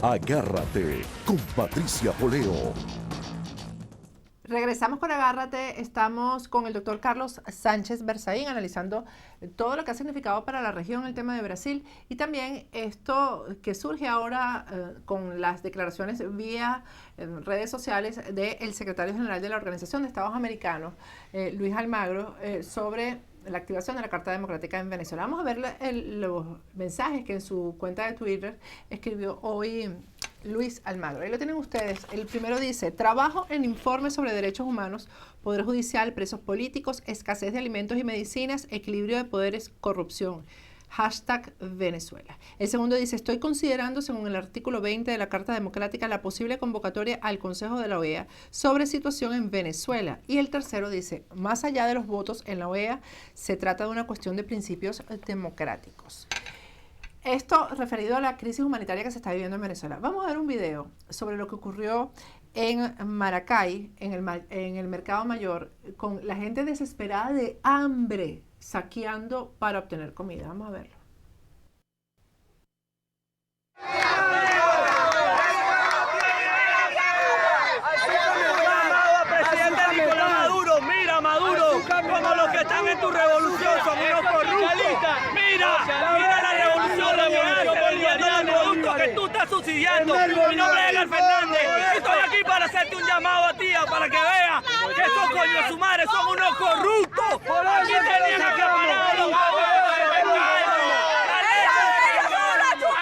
Agárrate con Patricia Poleo. Regresamos con Agárrate, estamos con el doctor Carlos Sánchez Berzaín analizando todo lo que ha significado para la región el tema de Brasil y también esto que surge ahora con las declaraciones vía redes sociales del secretario general de la Organización de Estados Americanos, Luis Almagro, sobre la activación de la Carta Democrática en Venezuela. Vamos a ver los mensajes que en su cuenta de Twitter escribió hoy Luis Almagro. Ahí lo tienen ustedes. El primero dice: trabajo en informes sobre derechos humanos, poder judicial, presos políticos, escasez de alimentos y medicinas, equilibrio de poderes, corrupción. Hashtag Venezuela. El segundo dice: estoy considerando, según el artículo 20 de la Carta Democrática, la posible convocatoria al Consejo de la OEA sobre situación en Venezuela. Y el tercero dice: más allá de los votos en la OEA, se trata de una cuestión de principios democráticos. Esto referido a la crisis humanitaria que se está viviendo en Venezuela. Vamos a ver un video sobre lo que ocurrió en Maracay, en el Mercado Mayor, con la gente desesperada de hambre, saqueando para obtener comida. Vamos a verlo. Presidente Nicolás Maduro, mira Maduro, como los que están en tu revolución son unos corruptos. Mira la revolución bolivariana, el producto que tú estás subsidiando. Mi nombre es Edgar Fernández y estoy aquí para hacerte un llamado a ti, para que veas que esos coños su madre son unos corruptos. Aquí tenían acaparados.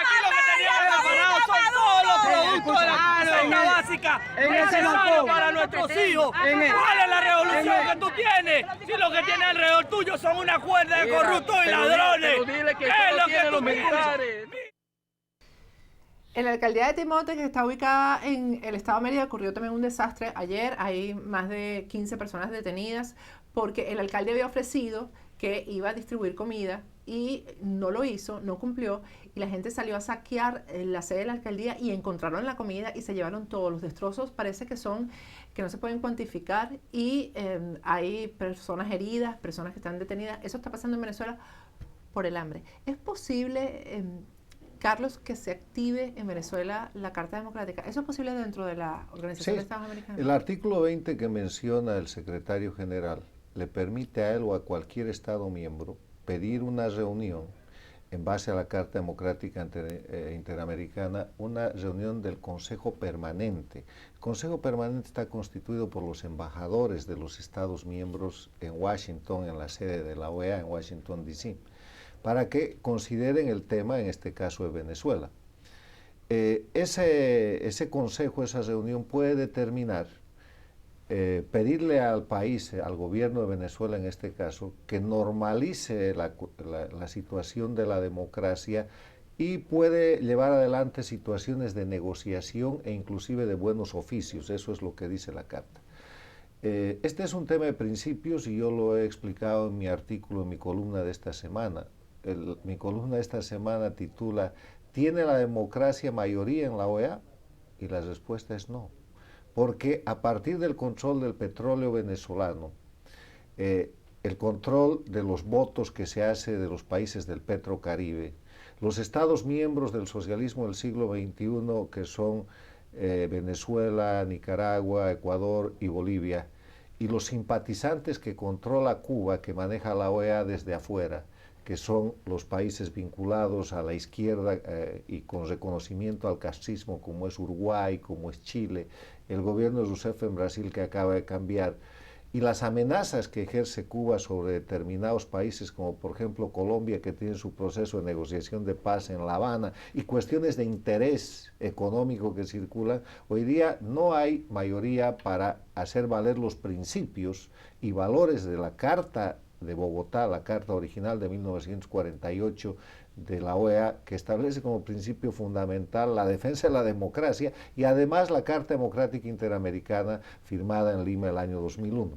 Aquí lo que tenían acaparados son todos los productos de la canasta básica necesarios para nuestros hijos. ¿Cuál es la revolución que tú tienes? Si lo que tienes alrededor tuyo son una cuerda de corruptos y ladrones. ¿Qué es lo que tú tienes? En la alcaldía de Timote, que está ubicada en el estado de Mérida, ocurrió también un desastre. Ayer hay más de 15 personas detenidas porque el alcalde había ofrecido que iba a distribuir comida y no lo hizo, no cumplió, y la gente salió a saquear la sede de la alcaldía y encontraron la comida y se llevaron todos los destrozos. Parece que no se pueden cuantificar y hay personas heridas, personas que están detenidas. Eso está pasando en Venezuela por el hambre. ¿Es posible, Carlos, que se active en Venezuela la Carta Democrática? ¿Eso es posible dentro de la Organización de Estados Americanos? El artículo 20 que menciona el secretario general le permite a él o a cualquier Estado miembro pedir una reunión en base a la Carta Democrática Interamericana, una reunión del Consejo Permanente. El Consejo Permanente está constituido por los embajadores de los Estados miembros en Washington, en la sede de la OEA, en Washington, D.C., para que consideren el tema, en este caso de Venezuela. Ese consejo, esa reunión puede determinar, pedirle al país, al gobierno de Venezuela en este caso, que normalice la situación de la democracia y puede llevar adelante situaciones de negociación e inclusive de buenos oficios. Eso es lo que dice la Carta. Este es un tema de principios y yo lo he explicado en mi artículo, en mi columna de esta semana. Mi columna de esta semana titula ¿tiene la democracia mayoría en la OEA? Y la respuesta es no. Porque a partir del control del petróleo venezolano, el control de los votos que se hace de los países del Petrocaribe, los Estados miembros del socialismo del siglo XXI, que son Venezuela, Nicaragua, Ecuador y Bolivia, y los simpatizantes que controla Cuba, que maneja la OEA desde afuera, que son los países vinculados a la izquierda y con reconocimiento al castrismo, como es Uruguay, como es Chile, el gobierno de Rousseff en Brasil, que acaba de cambiar, y las amenazas que ejerce Cuba sobre determinados países, como por ejemplo Colombia, que tiene su proceso de negociación de paz en La Habana, y cuestiones de interés económico que circulan, hoy día no hay mayoría para hacer valer los principios y valores de la Carta de Bogotá, la Carta original de 1948 de la OEA, que establece como principio fundamental la defensa de la democracia y además la Carta Democrática Interamericana firmada en Lima el año 2001.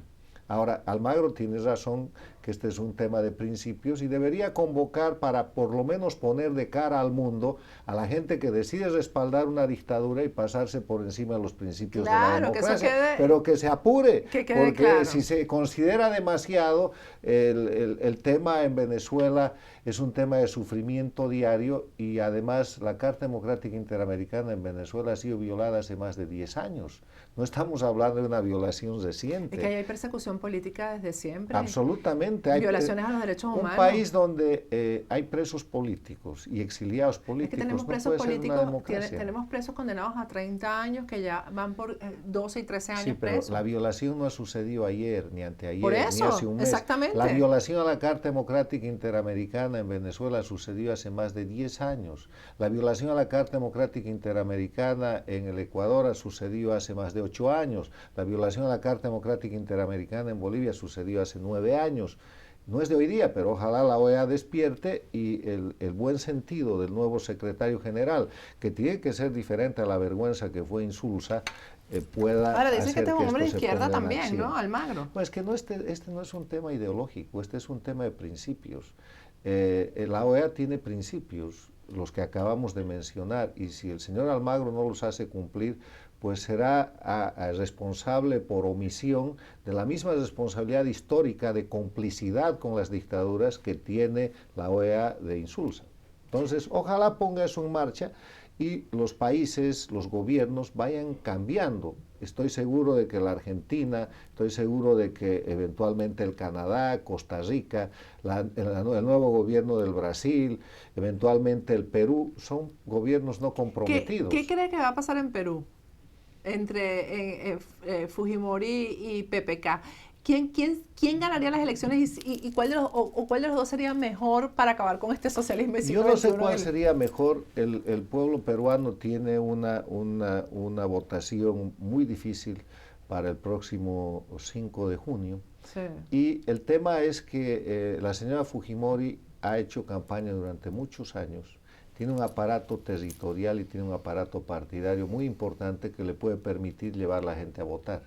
Ahora, Almagro tiene razón que este es un tema de principios y debería convocar para por lo menos poner de cara al mundo a la gente que decide respaldar una dictadura y pasarse por encima de los principios de la Claro, que eso democracia, quede- pero que se apure, que quede porque claro. si se considera demasiado, el tema en Venezuela es un tema de sufrimiento diario y además la Carta Democrática Interamericana en Venezuela ha sido violada hace más de 10 años. No estamos hablando de una violación reciente. Es que ahí hay persecución política desde siempre. Absolutamente. Hay violaciones a los derechos humanos. Un país donde hay presos políticos y exiliados políticos. Es que tenemos no presos puede ser una políticos, democracia. tenemos presos condenados a 30 años que ya van por 12 y 13 años Sí, pero presos. la violación no ha sucedido ayer, ni anteayer, Por ni eso, hace un mes. exactamente. La violación a la Carta Democrática Interamericana en Venezuela sucedió hace más de 10 años. La violación a la Carta Democrática Interamericana en el Ecuador ha sucedido hace más de 8 años. La violación a la Carta Democrática Interamericana en Bolivia sucedió hace 9 años. No es de hoy día, pero ojalá la OEA despierte y el buen sentido del nuevo secretario general, que tiene que ser diferente a la vergüenza que fue Insulza, pueda Ahora dicen hacer que este es un hombre de esto se izquierda ponga en también, acción. ¿no? Almagro. Pues que no este no es un tema ideológico, este es un tema de principios. La OEA tiene principios, los que acabamos de mencionar, y si el señor Almagro no los hace cumplir, pues será responsable por omisión de la misma responsabilidad histórica de complicidad con las dictaduras que tiene la OEA de Insulza. Entonces, ojalá ponga eso en marcha y los países, los gobiernos vayan cambiando. Estoy seguro de que la Argentina, estoy seguro de que eventualmente el Canadá, Costa Rica, el nuevo gobierno del Brasil, eventualmente el Perú, son gobiernos no comprometidos. ¿Qué cree que va a pasar en Perú entre Fujimori y PPK? ¿Quién ganaría las elecciones y cuál de los dos sería mejor para acabar con este socialismo? Yo no sé cuál sería mejor. El pueblo peruano tiene una votación muy difícil para el próximo 5 de junio. Sí. Y el tema es que la señora Fujimori ha hecho campaña durante muchos años. Tiene un aparato territorial y tiene un aparato partidario muy importante que le puede permitir llevar a la gente a votar.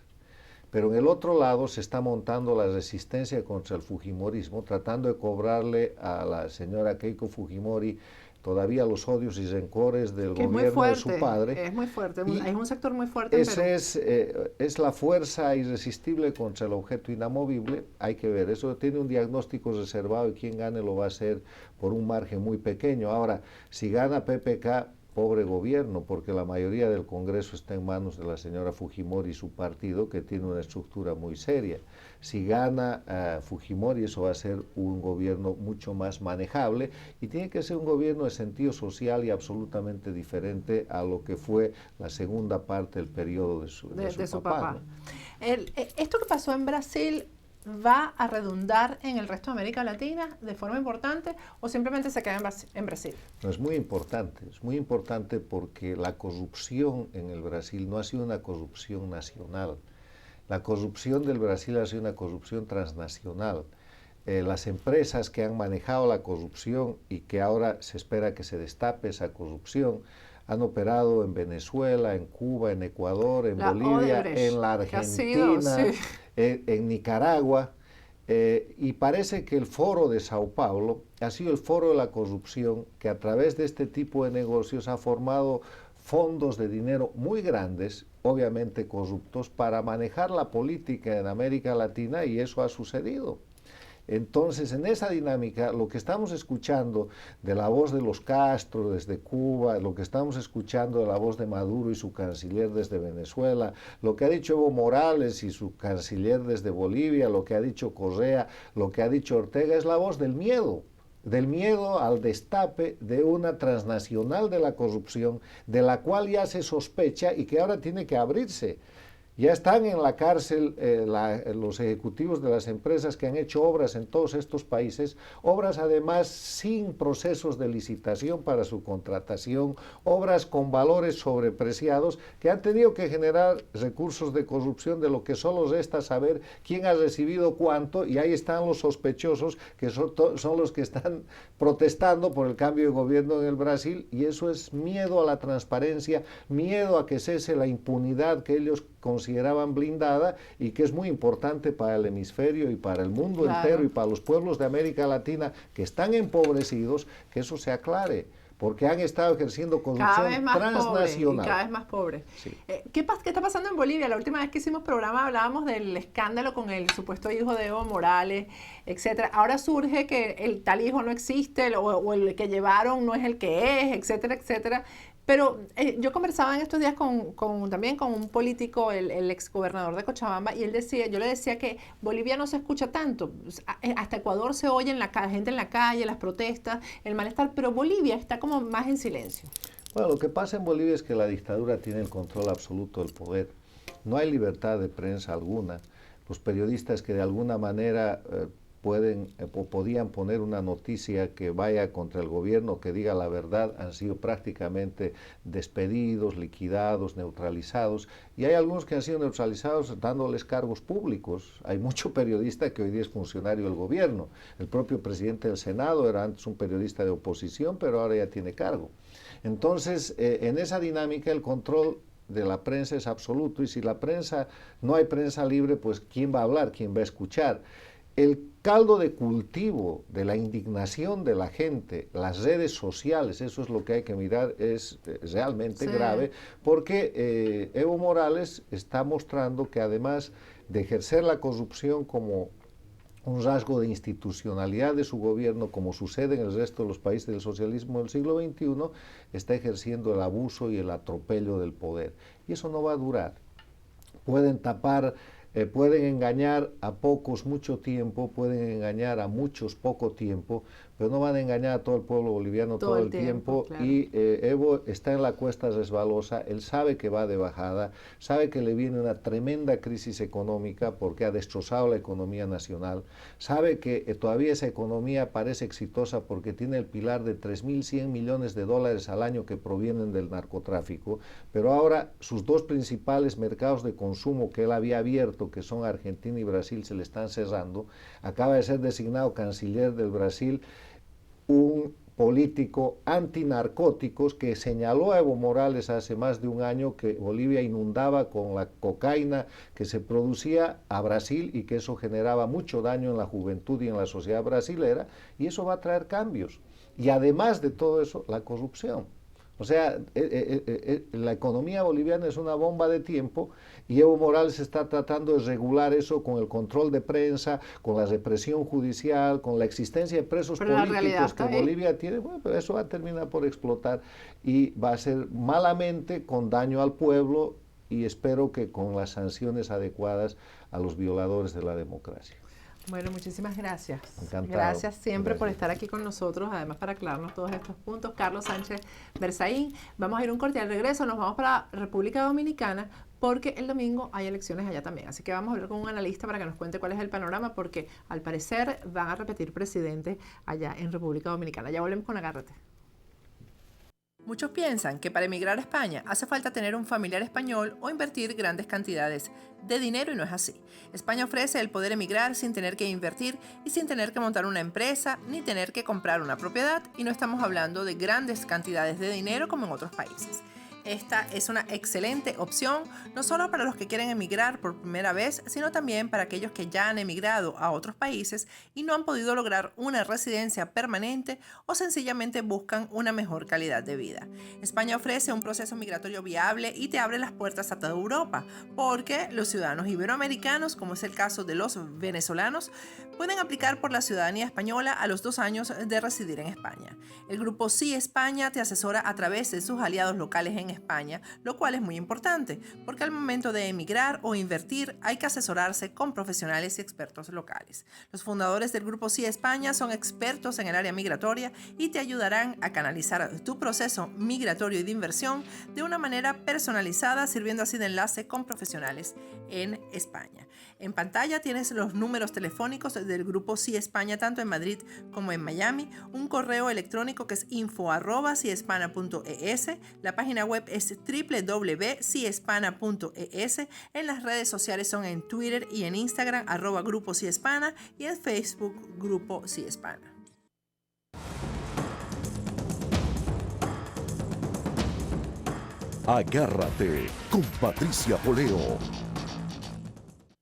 Pero en el otro lado se está montando la resistencia contra el fujimorismo, tratando de cobrarle a la señora Keiko Fujimori todavía los odios y rencores del gobierno de su padre. Es muy fuerte, es un sector muy fuerte en Perú. Es la fuerza irresistible contra el objeto inamovible. Hay que ver, eso tiene un diagnóstico reservado y quien gane lo va a hacer por un margen muy pequeño. Ahora, si gana PPK, pobre gobierno, porque la mayoría del Congreso está en manos de la señora Fujimori y su partido, que tiene una estructura muy seria. Si gana Fujimori, eso va a ser un gobierno mucho más manejable y tiene que ser un gobierno de sentido social y absolutamente diferente a lo que fue la segunda parte del periodo de su papá. ¿No? Esto que pasó en Brasil va a redundar en el resto de América Latina de forma importante o simplemente se queda en Brasil? No, es muy importante porque la corrupción en el Brasil no ha sido una corrupción nacional. La corrupción del Brasil ha sido una corrupción transnacional. Las empresas que han manejado la corrupción y que ahora se espera que se destape esa corrupción han operado en Venezuela, en Cuba, en Ecuador, en Bolivia, en la Argentina, en Nicaragua. Y parece que el foro de Sao Paulo ha sido el foro de la corrupción que a través de este tipo de negocios ha formado fondos de dinero muy grandes, obviamente corruptos, para manejar la política en América Latina, y eso ha sucedido. Entonces, en esa dinámica, lo que estamos escuchando de la voz de los Castro desde Cuba, lo que estamos escuchando de la voz de Maduro y su canciller desde Venezuela, lo que ha dicho Evo Morales y su canciller desde Bolivia, lo que ha dicho Correa, lo que ha dicho Ortega, es la voz del miedo al destape de una transnacional de la corrupción, de la cual ya se sospecha y que ahora tiene que abrirse. Ya están en la cárcel los ejecutivos de las empresas que han hecho obras en todos estos países, obras además sin procesos de licitación para su contratación, obras con valores sobrepreciados que han tenido que generar recursos de corrupción de lo que solo resta saber quién ha recibido cuánto, y ahí están los sospechosos que son los que están protestando por el cambio de gobierno en el Brasil, y eso es miedo a la transparencia, miedo a que cese la impunidad que ellos consideraban blindada y que es muy importante para el hemisferio y para el mundo entero y para los pueblos de América Latina que están empobrecidos, que eso se aclare, porque han estado ejerciendo corrupción transnacional. Cada vez más pobres. Sí. ¿Qué está pasando en Bolivia? La última vez que hicimos programa hablábamos del escándalo con el supuesto hijo de Evo Morales, etcétera. Ahora surge que el tal hijo no existe o el que llevaron no es el que es, etcétera, etcétera. Pero yo conversaba en estos días también con un político, el exgobernador de Cochabamba, y yo le decía que Bolivia no se escucha tanto. Hasta Ecuador se oye la gente en la calle, las protestas, el malestar, pero Bolivia está como más en silencio. Bueno, lo que pasa en Bolivia es que la dictadura tiene el control absoluto del poder. No hay libertad de prensa alguna. Los periodistas que de alguna manera podían poner una noticia que vaya contra el gobierno, que diga la verdad, han sido prácticamente despedidos, liquidados, neutralizados, y hay algunos que han sido neutralizados dándoles cargos públicos. Hay mucho periodista que hoy día es funcionario del gobierno. El propio presidente del Senado era antes un periodista de oposición, pero ahora ya tiene cargo. Entonces, en esa dinámica el control de la prensa es absoluto, y si no hay prensa libre, pues ¿quién va a hablar? ¿Quién va a escuchar? El caldo de cultivo de la indignación de la gente, las redes sociales, eso es lo que hay que mirar, es realmente grave, porque Evo Morales está mostrando que además de ejercer la corrupción como un rasgo de institucionalidad de su gobierno, como sucede en el resto de los países del socialismo del siglo XXI, está ejerciendo el abuso y el atropello del poder. Y eso no va a durar. Pueden engañar a pocos mucho tiempo, pueden engañar a muchos poco tiempo, pero no van a engañar a todo el pueblo boliviano todo el tiempo. Claro. Y Evo está en la cuesta resbalosa, él sabe que va de bajada, sabe que le viene una tremenda crisis económica porque ha destrozado la economía nacional, sabe que todavía esa economía parece exitosa porque tiene el pilar de 3.100 millones de dólares al año que provienen del narcotráfico, pero ahora sus dos principales mercados de consumo que él había abierto, que son Argentina y Brasil, se le están cerrando. Acaba de ser designado canciller del Brasil un político antinarcóticos que señaló a Evo Morales hace más de un año que Bolivia inundaba con la cocaína que se producía a Brasil y que eso generaba mucho daño en la juventud y en la sociedad brasilera, y eso va a traer cambios. Y además de todo eso, la corrupción. O sea, la economía boliviana es una bomba de tiempo y Evo Morales está tratando de regular eso con el control de prensa, con la represión judicial, con la existencia de presos políticos que Bolivia tiene. Bueno, pero eso va a terminar por explotar y va a ser malamente con daño al pueblo, y espero que con las sanciones adecuadas a los violadores de la democracia. Bueno, muchísimas gracias. Encantado. Gracias siempre por estar aquí con nosotros, además para aclararnos todos estos puntos. Carlos Sánchez Berzaín. Vamos a ir un corte, al regreso nos vamos para República Dominicana porque el domingo hay elecciones allá también. Así que vamos a hablar con un analista para que nos cuente cuál es el panorama, porque al parecer van a repetir presidente allá en República Dominicana. Ya volvemos con Agárrate. Muchos piensan que para emigrar a España hace falta tener un familiar español o invertir grandes cantidades de dinero, y no es así. España ofrece el poder emigrar sin tener que invertir y sin tener que montar una empresa ni tener que comprar una propiedad, y no estamos hablando de grandes cantidades de dinero como en otros países. Esta es una excelente opción, no solo para los que quieren emigrar por primera vez, sino también para aquellos que ya han emigrado a otros países y no han podido lograr una residencia permanente o sencillamente buscan una mejor calidad de vida. España ofrece un proceso migratorio viable y te abre las puertas a toda Europa, porque los ciudadanos iberoamericanos, como es el caso de los venezolanos, pueden aplicar por la ciudadanía española a los 2 años de residir en España. El grupo Sí España te asesora a través de sus aliados locales en España, lo cual es muy importante, porque al momento de emigrar o invertir hay que asesorarse con profesionales y expertos locales. Los fundadores del grupo Sí España son expertos en el área migratoria y te ayudarán a canalizar tu proceso migratorio y de inversión de una manera personalizada, sirviendo así de enlace con profesionales en España. En pantalla tienes los números telefónicos del grupo Sí España, tanto en Madrid como en Miami, un correo electrónico que es info@siespana.es, la página web es www.siespana.es, en las redes sociales son en Twitter y en Instagram @Grupo Sí Hispana y en Facebook Grupo Sí Hispana. Agárrate con Patricia Poleo.